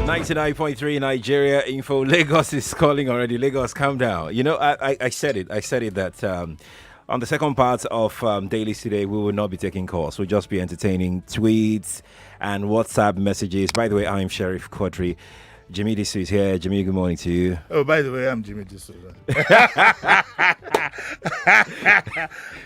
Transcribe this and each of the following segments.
99.3 Nigeria info. Lagos is calling already. Lagos, calm down. You know, I said it. I said it that on the second part of Dailies Today, we will not be taking calls. We'll just be entertaining tweets and WhatsApp messages. By the way, I'm Sheriff Quadry. Jimi, Disu is here. Jimi, good morning to you. Oh, by the way, I'm Jimi Disu.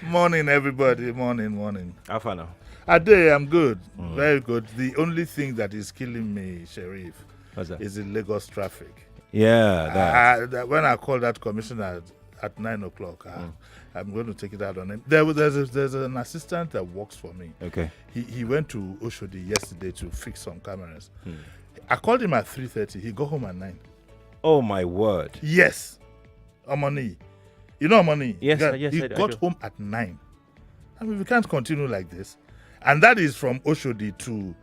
Morning, everybody. Morning. How far now? I'm good. Very good. The only thing that is killing me, Sheriff, What's that? is the Lagos traffic. Yeah, When I called that commissioner at 9 o'clock, I'm going to take it out on him. There's an assistant that works for me. Okay. He went to Oshodi yesterday to fix some cameras. I called him at 3:30. He got home at 9. Oh, my word. Yes. Amani. You know Amani? Yes, He I got do. home at 9. I mean, we can't continue like this. And that is from Oshodi to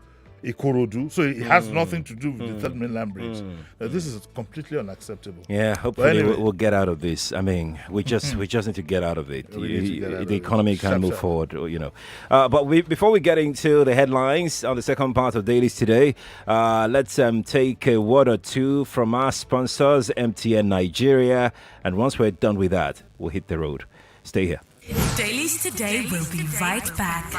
Ikorodu. So it has nothing to do with the Third Mainland Bridge. This is completely unacceptable. Yeah, hopefully anyway, we'll get out of this. I mean, we just need to get out of it. We need to get out of The it. economy can Sharp, move sharp. forward, But before we get into the headlines on the second part of Dailies Today, let's take a word or two from our sponsors, MTN Nigeria. And once we're done with that, we'll hit the road. Stay here. Dailies Today will be right back.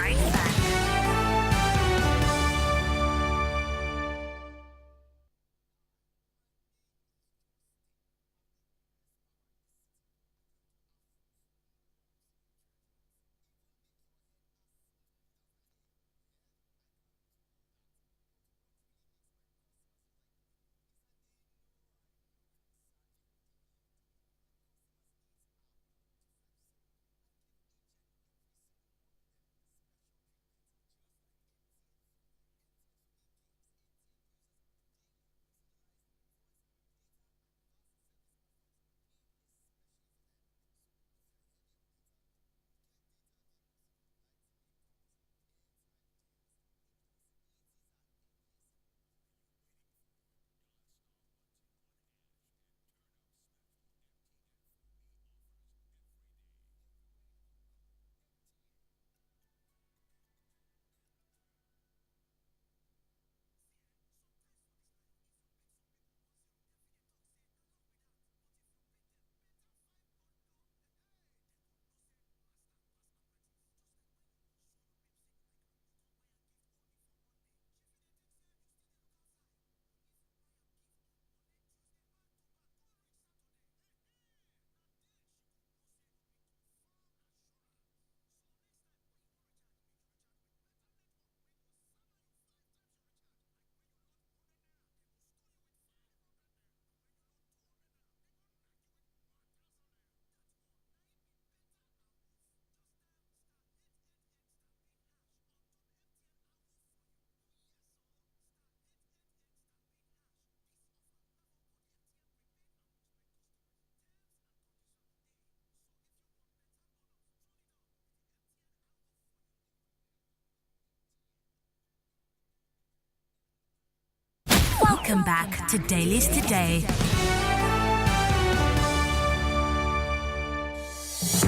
Welcome back to Dailies Today.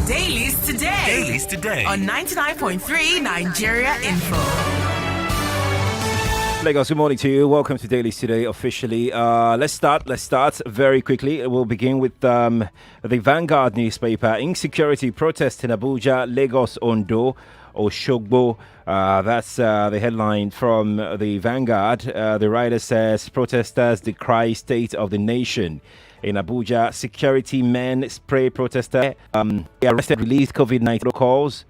Dailies Today on 99.3 Nigeria Info. Lagos, good morning to you. Welcome to Dailies Today officially. Let's start very quickly. We'll begin with the Vanguard newspaper. Insecurity protest in Abuja, Lagos, Ondo, Oshogbo. That's the headline from the Vanguard. The writer says protesters decry state of the nation. In Abuja, security men spray protester. They arrested, released COVID-19 protocols.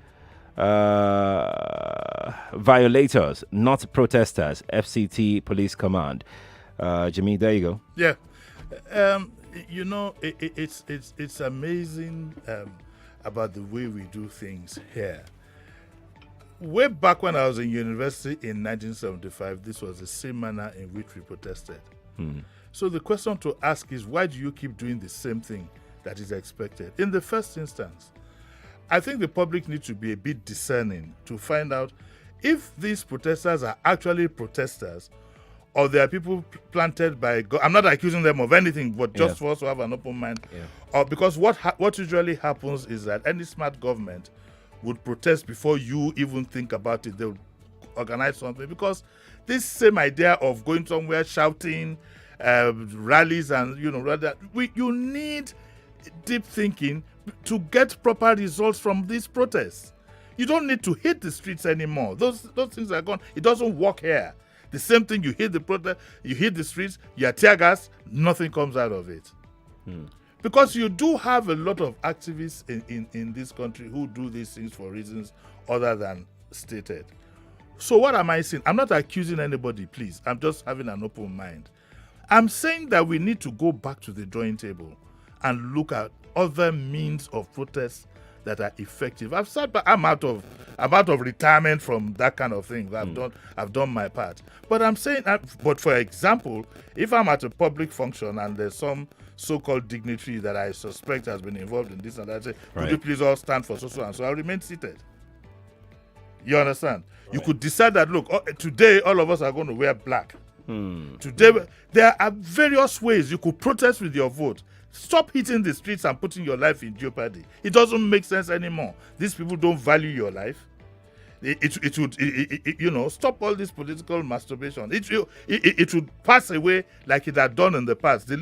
Violators, not protesters. FCT Police Command. Jimmy, there you go. Yeah. It's amazing about the way we do things here. Way back when I was in university in 1975, this was the same manner in which we protested. So the question to ask is, why do you keep doing the same thing that is expected? In the first instance, I think the public needs to be a bit discerning to find out if these protesters are actually protesters or they are people planted by God. I'm not accusing them of anything, but just for us to have an open mind. Or because what usually happens is that any smart government would protest before you even think about it. They would organize something because this same idea of going somewhere shouting, rallies, and you need deep thinking to get proper results from these protests. You don't need to hit the streets anymore. Those things are gone. It doesn't work here. The same thing, you hit the protest, you hit the streets, you are tear gas, nothing comes out of it. Because you do have a lot of activists in this country who do these things for reasons other than stated. So what am I saying? I'm not accusing anybody, please. I'm just having an open mind. I'm saying that we need to go back to the drawing table and look at other means of protest that are effective. I'm out of retirement from that kind of thing. I've done my part. But I'm saying, but for example, if I'm at a public function and there's some so-called dignitary that I suspect has been involved in this and that, I say, could you please all stand for so and so? I'll remain seated. You understand? Right. You could decide that, look, today all of us are going to wear black. Today, there are various ways you could protest with your vote. Stop hitting the streets and putting your life in jeopardy. It doesn't make sense anymore. These people don't value your life. It would stop all this political masturbation. It would pass away like it had done in the past. The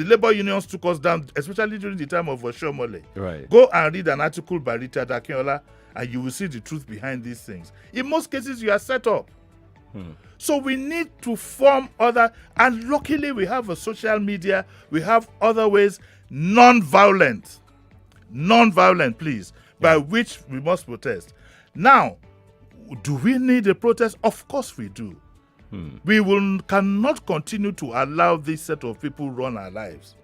labor unions took us down, especially during the time of Oshomole. Right. Go and read an article by Richard Akinola, and you will see the truth behind these things. In most cases, you are set up. So we need to form other, and luckily we have a social media, we have other ways, non-violent, please, by which we must protest. Now, do we need a protest? Of course we do. We cannot continue to allow this set of people run our lives.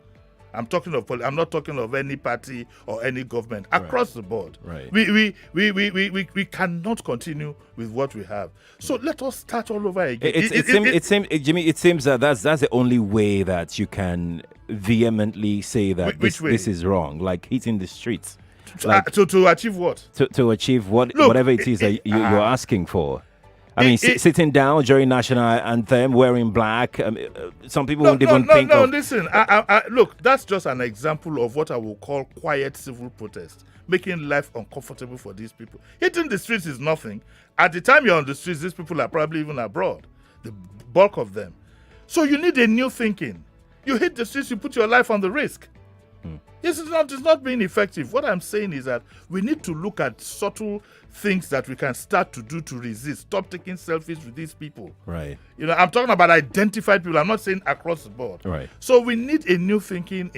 I'm not talking of any party or any government across the board. Right. We cannot continue with what we have. So let us start all over again. Jimmy, it seems that that's the only way that you can vehemently say that this is wrong, like hitting the streets. To achieve what? To achieve whatever it is that you're asking for. I mean, sitting down during national anthem, wearing black. Some people won't even think of... Listen, look, that's just an example of what I will call quiet civil protest, making life uncomfortable for these people. Hitting the streets is nothing. At the time you're on the streets, these people are probably even abroad, the bulk of them. So you need a new thinking. You hit the streets, you put your life on the risk. It's not being effective. What I'm saying is that we need to look at subtle things that we can start to do to resist. Stop taking selfies with these people. Right. I'm talking about identified people. I'm not saying across the board. Right. So we need a new thinking.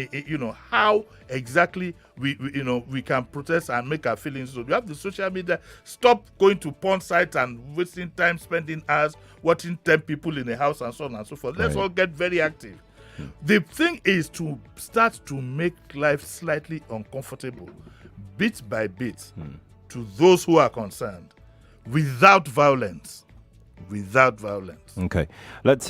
How exactly we can protest and make our feelings. So we have the social media. Stop going to porn sites and wasting time, spending hours watching 10 people in a house and so on and so forth. Let's all get very active. The thing is to start to make life slightly uncomfortable, bit by bit, to those who are concerned, without violence. Okay, let's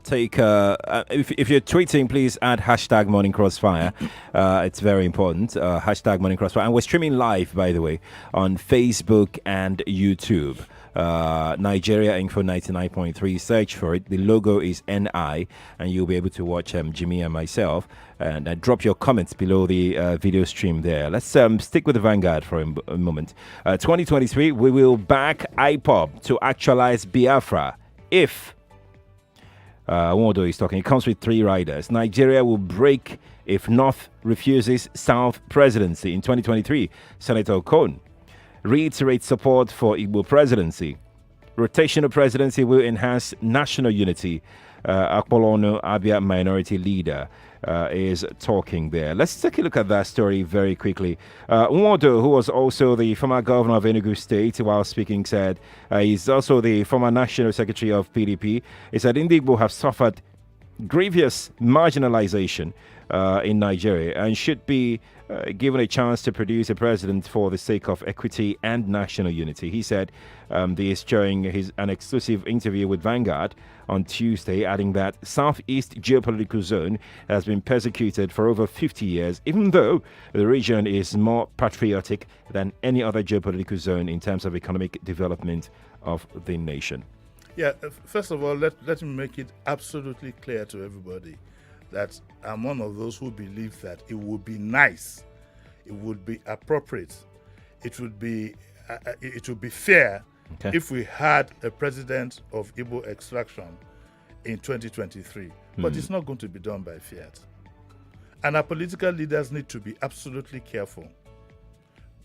take. If you're tweeting, please add hashtag Morning Crossfire. It's very important. Hashtag Morning Crossfire, and we're streaming live, by the way, on Facebook and YouTube. Nigeria Info 99.3. Search for it. The logo is NI, and you'll be able to watch Jimi and myself. And drop your comments below the video stream there. Let's stick with the Vanguard for a moment. 2023, we will back IPOB to actualize Biafra if Wodo is talking. It comes with 3 riders. Nigeria will break if North refuses South presidency in 2023. Senator Okon reiterates support for Igbo presidency. Rotational presidency will enhance national unity. Akpolono Abia minority leader is talking there. Let's take a look at that story very quickly. Nwodo, who was also the former governor of Enugu State, while speaking, said he's also the former national secretary of PDP. He said Indigbo have suffered grievous marginalization in Nigeria and should be given a chance to produce a president for the sake of equity and national unity. He said this during an exclusive interview with Vanguard on Tuesday, adding that Southeast geopolitical zone has been persecuted for over 50 years, even though the region is more patriotic than any other geopolitical zone in terms of economic development of the nation. Yeah, first of all, let me make it absolutely clear to everybody that I'm one of those who believe that it would be nice, it would be appropriate, it would be fair Okay. if we had a president of Igbo extraction in 2023. But it's not going to be done by fiat. And our political leaders need to be absolutely careful.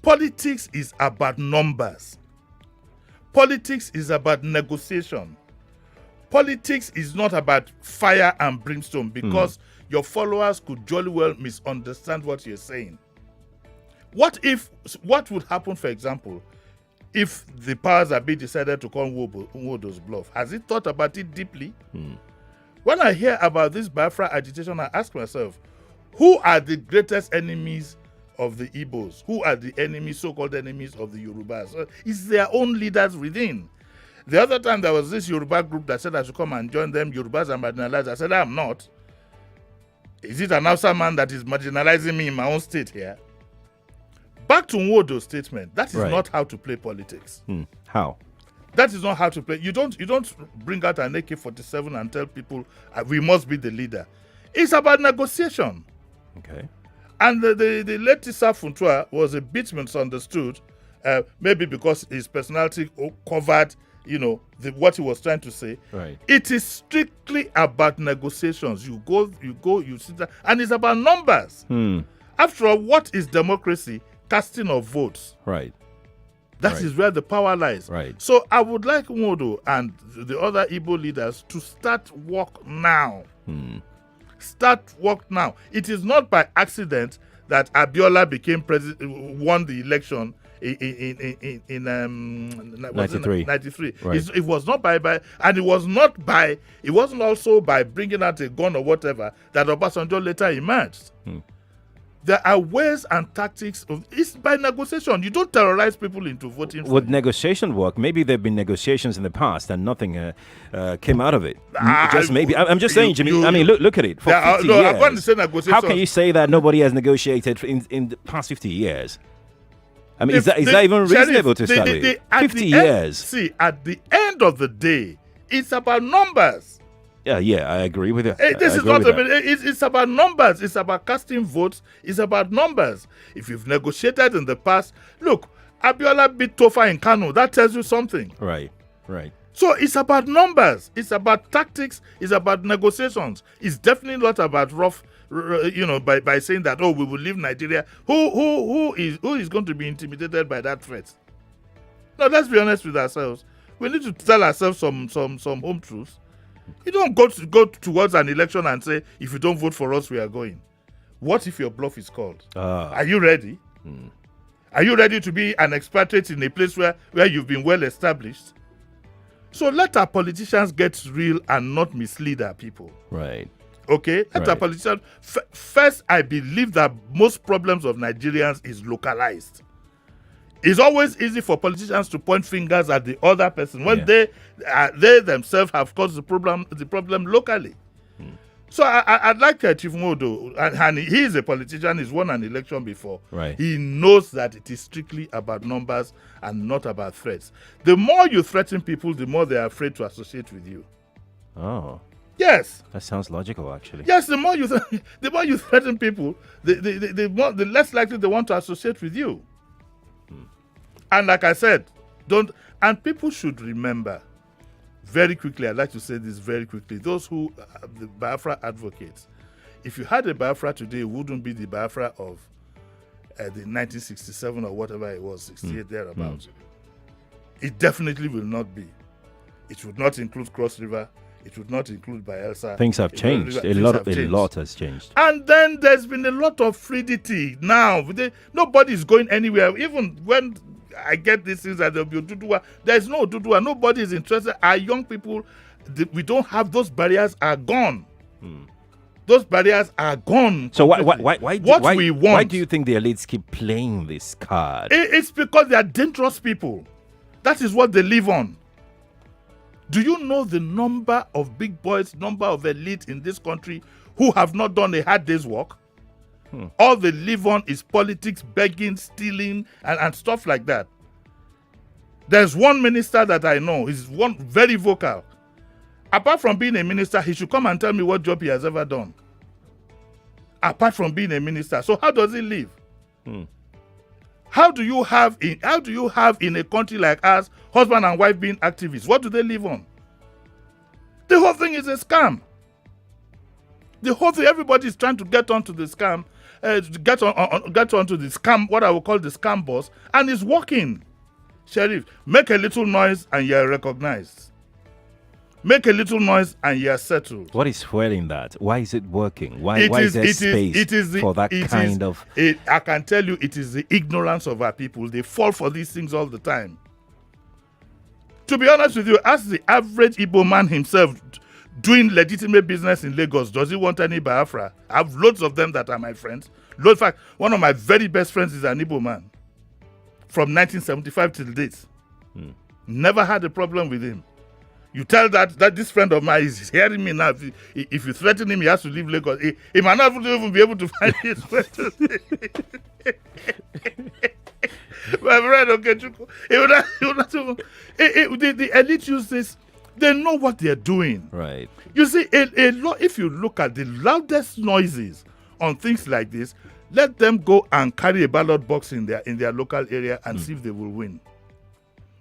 Politics is about numbers. Politics is about negotiation. Politics is not about fire and brimstone, because your followers could jolly well misunderstand what you're saying. What would happen, for example, if the powers that be decided to call Nwodo's bluff? Has he thought about it deeply? When I hear about this Biafra agitation, I ask myself, who are the greatest enemies of the Igbos? Who are the enemies, so-called enemies of the Yorubas? It's their own leaders within. The other time there was this Yoruba group that said I should come and join them. Yorubas are marginalized. I said, I'm not. Is it an Hausa man that is marginalizing me in my own state here? Back to Nwodo's statement. That is not how to play politics. How? That is not how to play. You don't bring out an AK-47 and tell people we must be the leader. It's about negotiation. Okay. And the late Issa Funtua was a bit misunderstood, maybe because his personality covered, what he was trying to say. Right. It is strictly about negotiations. You go, you sit there, and it's about numbers. After all, what is democracy? Casting of votes. Right. That is where the power lies. Right. So I would like Nwodo and the other Igbo leaders to start work now. Start work now. It is not by accident that Abiola became president, won the election in 93. 93. Right. It was not and it wasn't also by bringing out a gun or whatever that Obasanjo later emerged. There are ways and tactics. It's by negotiation. You don't terrorize people into voting for Would negotiation work? Maybe there have been negotiations in the past and nothing came out of it. Just maybe. I'm just saying, Jimmy. I mean, look at it. For 50 years, I'm going to say negotiation. how can you say that nobody has negotiated in the past 50 years? I mean, is that even reasonable to start with? 50 years. See, at the end of the day, it's about numbers. Yeah, I agree with you. This is not it's about numbers. It's about casting votes. It's about numbers. If you've negotiated in the past, look, Abiola beat Tofa in Kano. That tells you something. Right. So it's about numbers. It's about tactics. It's about negotiations. It's definitely not about rough, by saying that, we will leave Nigeria. Who is going to be intimidated by that threat? No, let's be honest with ourselves. We need to tell ourselves some home truths. You don't go towards an election and say, if you don't vote for us, we are going. What if your bluff is called? Are you ready? Are you ready to be an expatriate in a place where you've been well established? So let our politicians get real and not mislead our people. Right. Okay? Let our politicians... First, I believe that most problems of Nigerians is localized. It's always easy for politicians to point fingers at the other person when they themselves have caused the problem locally. So I'd like Chief Nwodo, and he is a politician, he's won an election before. Right. He knows that it is strictly about numbers and not about threats. The more you threaten people, the more they are afraid to associate with you. Oh. Yes. That sounds logical, actually. Yes, the more you threaten people, the less likely they want to associate with you. And like I said, people should remember, very quickly, I'd like to say this very quickly, those who are the Biafra advocates, if you had a Biafra today, it wouldn't be the Biafra of the 1967 or whatever it was, 68 thereabouts. It definitely will not be. It would not include Cross River. It would not include Bayelsa. Things have changed. A lot has changed. And then there's been a lot of fluidity. Now, nobody is going anywhere. Even when I get these things that there'll be Oduduwa, there's no Oduduwa. Nobody is interested. Our young people, we don't have those barriers are gone. Those barriers are gone. So why do you think the elites keep playing this card? It's because they are dangerous people. That is what they live on. Do you know the number of big boys, number of elite in this country who have not done a hard day's work? All they live on is politics, begging, stealing, and stuff like that. There's one minister that I know, he's one very vocal. Apart from being a minister, he should come and tell me what job he has ever done. Apart from being a minister. So how does he live? How do you have in a country like ours husband and wife being activists? What do they live on? The whole thing is a scam. The whole thing, everybody is trying to get onto the scam, get onto the scam, what I would call the scam boss, and it's working. Sheriff, make a little noise and you're recognized. Make a little noise and you're settled. What is fueling that? Why is it working? Why is there space for that kind of... I can tell you, it is the ignorance of our people. They fall for these things all the time. To be honest with you, ask the average Igbo man himself doing legitimate business in Lagos, does he want any Biafra? I have loads of them that are my friends. In fact, one of my very best friends is an Igbo man from 1975 till date. Never had a problem with him. You tell that this friend of mine is hearing me now. If you threaten him, he has to leave Lagos. He might not even be able to find his way to my friend, okay, the elite use this. They know what they're doing. Right. You see, if you look at the loudest noises on things like this, let them go and carry a ballot box in their local area and see if they will win.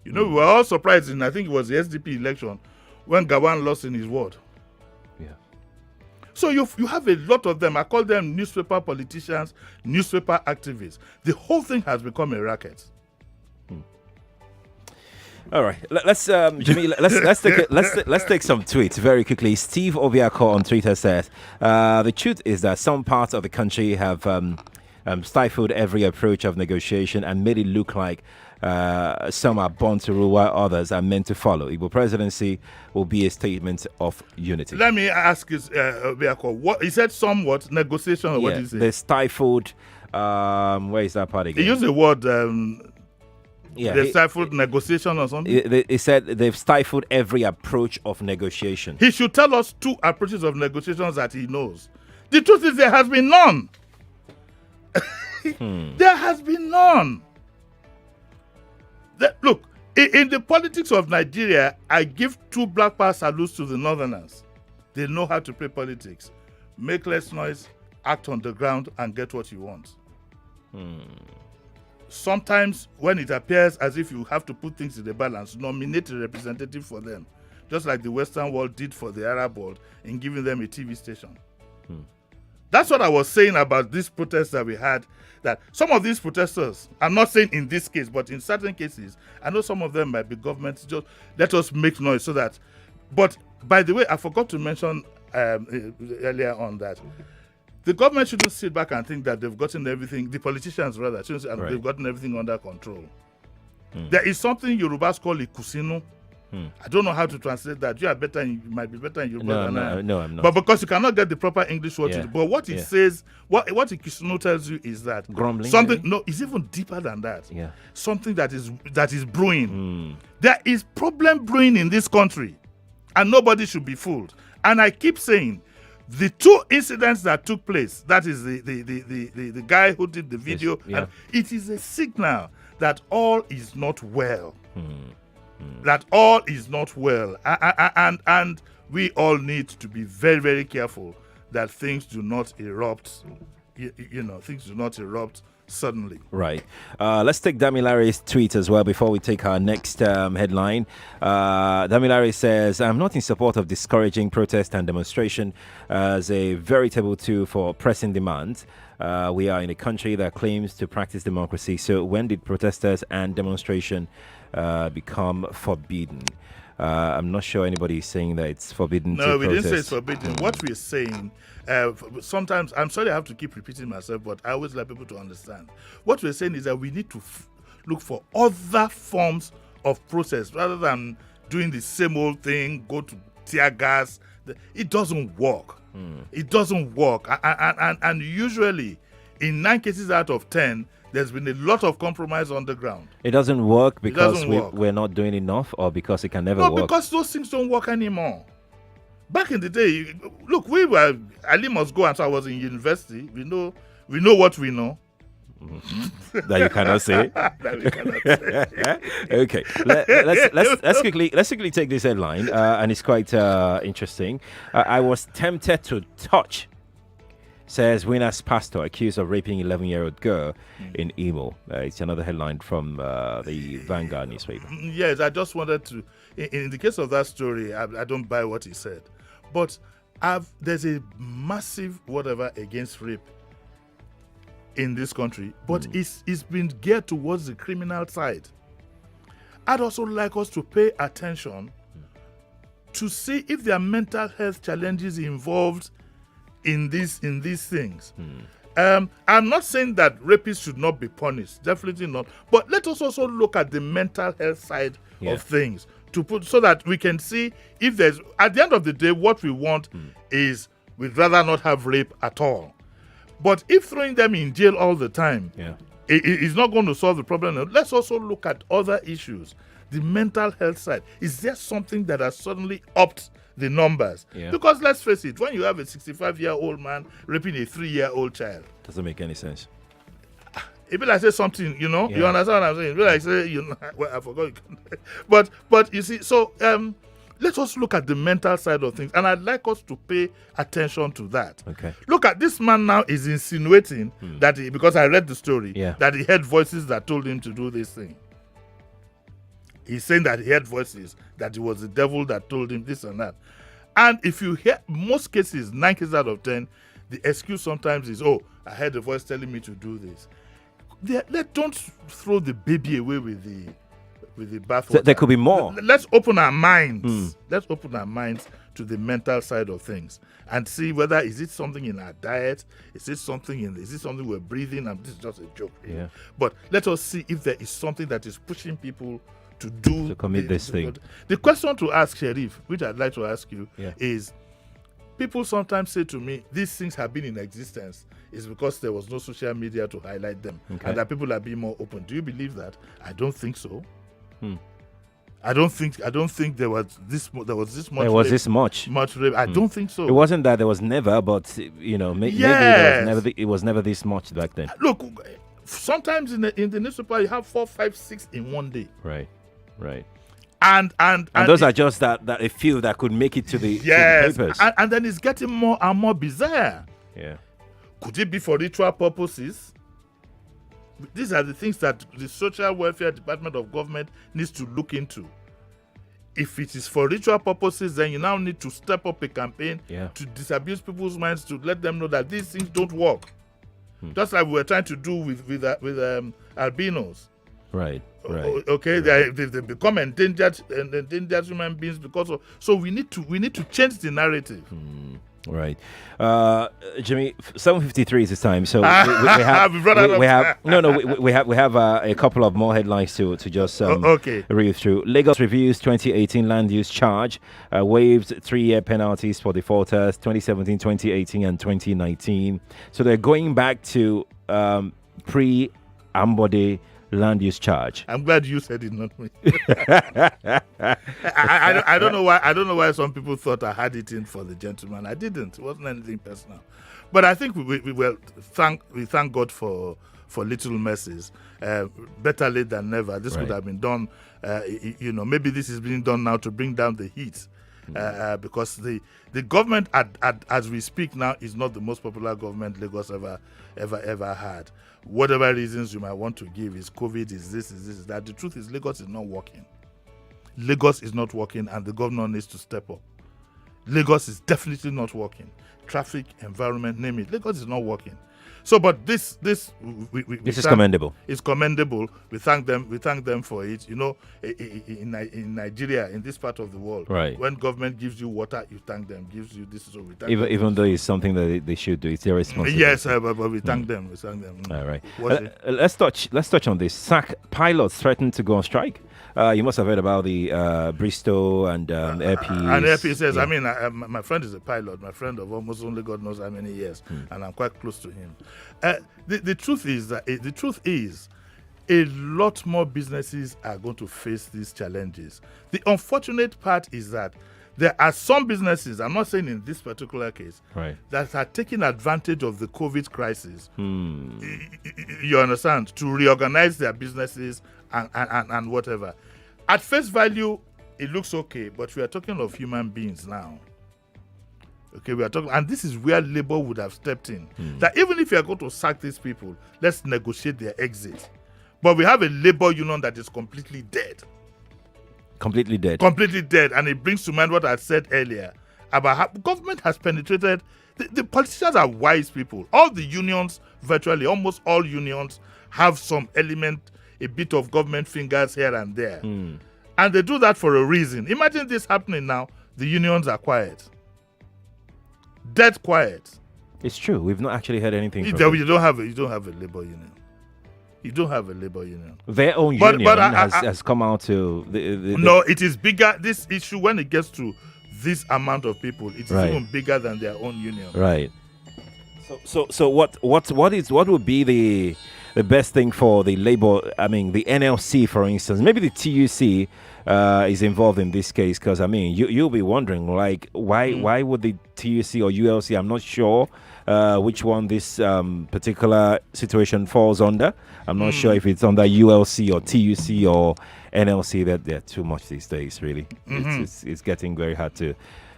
You know, we were all surprised I think it was the SDP election when Gawan lost in his ward. Yeah. So you have a lot of them. I call them newspaper politicians, newspaper activists. The whole thing has become a racket. All right, let's Jimmy, let's take some tweets very quickly. Steve Obiako on Twitter says, the truth is that some parts of the country have stifled every approach of negotiation and made it look like some are born to rule while others are meant to follow. Igbo presidency will be a statement of unity. Let me ask you, Obiako, what he said? Somewhat negotiation, or what did he say? They stifled. Where is that part again? He used the word. They stifled negotiation or something? He said they've stifled every approach of negotiation. He should tell us 2 approaches of negotiations that he knows. The truth is there has been none. There has been none. Look, in the politics of Nigeria, I give 2 black power salutes to the Northerners. They know how to play politics. Make less noise, act on the ground, and get what you want. Sometimes when it appears as if you have to put things in the balance, nominate a representative for them, just like the Western world did for the Arab world in giving them a TV station. That's what I was saying about these protests that we had, that some of these protesters, I'm not saying in this case, but in certain cases, I know some of them might be governments, just let us make noise so that, but by the way, I forgot to mention earlier on that the government shouldn't sit back and think that they've gotten everything, the politicians rather, they've gotten everything under control. There is something Yorubas call ikusinu. I don't know how to translate that. You are better, you might be better in Yoruba than I am. No, I'm not. But because you cannot get the proper English word, but what it says, what ikusinu tells you is that grumbling. Something it's even deeper than that. Yeah. Something that is brewing. There is problem brewing in this country, and nobody should be fooled. And I keep saying, the 2 incidents that took place, that is the guy who did the video, and it is a signal that all is not well. That all is not well. And we all need to be very, very careful that things do not erupt. Things do not erupt suddenly. Right. Let's take Damilare's tweet as well before we take our next headline. Damilare says, I'm not in support of discouraging protest and demonstration as a veritable tool for pressing demands. We are in a country that claims to practice democracy. So when did protesters and demonstration become forbidden? I'm not sure anybody is saying that it's forbidden to protest. No, we didn't say it's forbidden. What we're saying, sometimes, I'm sorry I have to keep repeating myself, but I always like people to understand. What we're saying is that we need to look for other forms of process rather than doing the same old thing, go to tear gas. It doesn't work. It doesn't work. And usually, in 9 cases out of 10, there's been a lot of compromise on the ground. It doesn't work because we're not doing enough, or because it can never work? No, because those things don't work anymore. Back in the day, look, Ali must go, and so I was in university. We know what we know. That you cannot say. That we cannot say. Okay, let's quickly take this headline, and it's quite interesting. I was tempted to touch says Winners pastor accused of raping 11-year-old girl in Imo. It's another headline from the Vanguard newspaper. Yes, I just wanted to, in the case of that story, I don't buy what he said. But there's a massive whatever against rape in this country, but it's been geared towards the criminal side. I'd also like us to pay attention to see if there are mental health challenges involved in these things. I'm not saying that rapists should not be punished, definitely not. But let us also look at the mental health side of things so that we can see if there's, at the end of the day, what we want is we'd rather not have rape at all. But if throwing them in jail all the time is not going to solve the problem, let's also look at other issues. The mental health side. Is there something that has suddenly upped the numbers? Because let's face it, when you have a 65-year-old man raping a 3-year-old child, doesn't make any sense. It be like say something, you know. You understand what I'm saying? It be like say, you know, well, I forgot. But you see, so let us look at the mental side of things, and I'd like us to pay attention to that. Okay. Look at this man now is insinuating that because I read the story, that he heard voices that told him to do this thing. He's saying that he heard voices, that it was the devil that told him this and that. And if you hear, most cases, 9 cases out of 10, the excuse sometimes is, oh, I heard a voice telling me to do this. Don't throw the baby away with the bathwater. So there could be more. Let's open our minds. Let's open our minds to the mental side of things and see whether is it something in our diet, is it something we're breathing, and this is just a joke. Really. But let us see if there is something that is pushing people to commit this thing. The question to ask, Sheriff, which I'd like to ask you, is people sometimes say to me, these things have been in existence is because there was no social media to highlight them, and that people are being more open. Do you believe that? I don't think so. I don't think there was this much. There was this much rape. I don't think so. It wasn't that there was never, but maybe it was never this much back then. Look, sometimes in the newspaper you have 4, 5, 6 in one day. Right. And those are just that a few that could make it to the papers. And then it's getting more and more bizarre. Yeah. Could it be for ritual purposes? These are the things that the Social Welfare Department of Government needs to look into. If it is for ritual purposes, then you now need to step up a campaign to disabuse people's minds, to let them know that these things don't work. Just like we were trying to do with albinos. Right. Okay, they become endangered human beings because of. So we need to change the narrative. Right, Jimmy. 7:53 is the time, so we have a couple of more headlines to just read through. Lagos reviews 2018 land use charge, waived 3-year penalties for defaulters 2017, 2018, and 2019. So they're going back to pre-Ambode land use charge. I'm glad you said it, not me. I don't know why. I don't know why some people thought I had it in for the gentleman. I didn't. It wasn't anything personal. But I think we thank God for little mercies. Better late than never. This could have been done. Maybe this is being done now to bring down the heat. Because the government as we speak now is not the most popular government Lagos ever had. Whatever reasons you might want to give, is COVID, is this, is that. The truth is Lagos is not working. Lagos is not working, and the governor needs to step up. Lagos is definitely not working. Traffic, environment, name it. Lagos is not working. So, but this is commendable. It's commendable. We thank them for it. In Nigeria, in this part of the world, when government gives you water, you thank them. Gives you this, so we thank them. Even though it's something that they should do, it's their responsibility. Yes, but we thank them. We thank them. All right. Let's touch on this. SAC pilots threatened to go on strike. You must have heard about the Bristol and Air Peace. And Air Peace says, I mean, my friend is a pilot. My friend of almost only God knows how many years, and I'm quite close to him. The truth is, a lot more businesses are going to face these challenges. The unfortunate part is that there are some businesses, I'm not saying in this particular case, that are taking advantage of the COVID crisis. You understand? To reorganize their businesses and whatever. At face value, it looks okay, but we are talking of human beings now. Okay, we are talking, and this is where Labour would have stepped in. That even if you are going to sack these people, let's negotiate their exit. But we have a Labour union that is completely dead. Completely dead. Completely dead. And it brings to mind what I said earlier about how government has penetrated. The politicians are wise people. All the unions, virtually almost all unions, have some element, a bit of government fingers here and there. And they do that for a reason. Imagine this happening now. The unions are quiet. Dead quiet. It's true. We've not actually heard anything. You From don't have a Labour union. You don't have a Labour union. their own But- union but has come out to No, it is bigger. This issue, when it gets to this amount of people, it is Right. even bigger than their own union. Right. So what would be the best thing for the Labour? I mean, the NLC, for instance, maybe the TUC is involved in this case, because I mean, you'll be wondering, like, why would the TUC or ULC? I'm not sure which one this particular situation falls under. I'm not sure if it's under ULC or TUC or NLC. That they're too much these days, really. It's getting very hard to.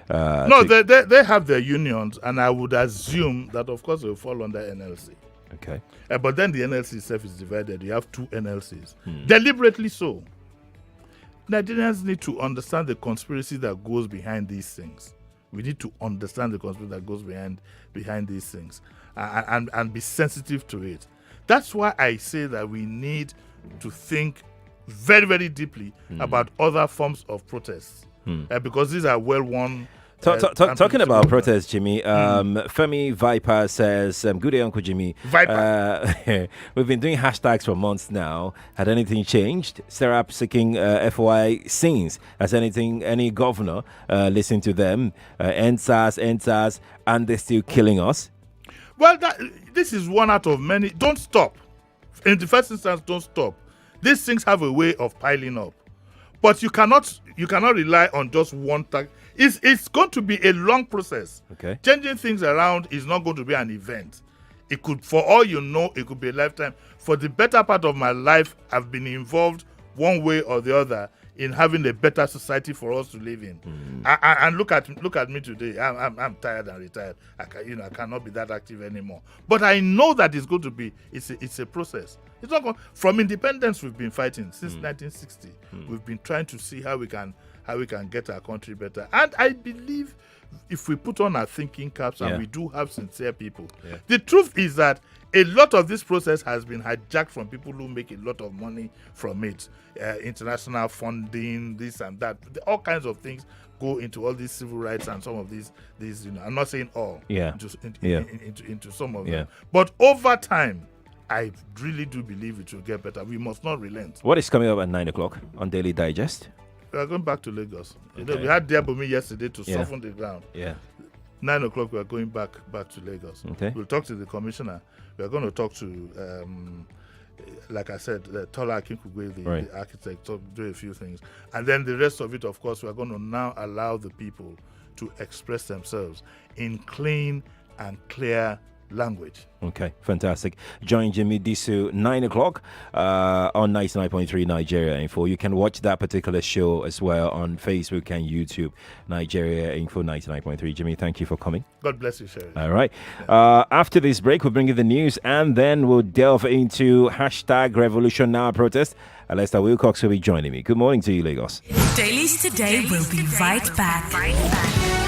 No, they have their unions, and I would assume that, of course, they will fall under NLC. Okay. But then the NLC itself is divided. You have two NLCs. Deliberately so. Nigerians need to understand the conspiracy that goes behind these things. We need to understand the conspiracy that goes behind these things and be sensitive to it. That's why I say that we need to think very, very deeply about other forms of protests. Because these are well-worn. Talking about protests, Jimmy, Femi Viper says, good day, Uncle Jimmy. Viper. We've been doing hashtags for months now. Had anything changed? Serap seeking FOI scenes. Has any governor listened to them? NSAS, and they're still killing us? Well, this is one out of many. Don't stop. In the first instance, don't stop. These things have a way of piling up. But you cannot rely on just one tag. It's going to be a long process. Okay. Changing things around is not going to be an event. It could, for all you know, it could be a lifetime. For the better part of my life, I've been involved one way or the other in having a better society for us to live in. And look at me today. I'm tired and retired. I cannot be that active anymore. But I know that it's going to be. It's a process. It's not going, from independence. We've been fighting since 1960. We've been trying to see how we can get our country better. And I believe if we put on our thinking caps and we do have sincere people, the truth is that a lot of this process has been hijacked from people who make a lot of money from it. International funding, this and that, all kinds of things go into all these civil rights and some of these. I'm not saying all. Into some of them. But over time, I really do believe it will get better. We must not relent. What is coming up at 9 o'clock on Daily Digest? We are going back to Lagos. Okay. We had Diabomi yesterday to soften the ground. 9 o'clock, we are going back to Lagos. Okay. We'll talk to the commissioner. We are going to talk to, like I said, Tola Akinkugwe, the architect, to do a few things. And then the rest of it, of course, we are going to now allow the people to express themselves in clean and clear language. Okay, fantastic. Join Jimmy Disu 9 o'clock on 99.3 Nigeria Info. You can watch that particular show as well on Facebook and YouTube. Nigeria Info 99.3. Jimmy, thank you for coming. God bless you, Sherry. All right. After this break, we'll bring you the news and then we'll delve into hashtag Revolution Now protest. Lester Wilcox will be joining me. Good morning to you, Lagos. Dailies Today will be right back.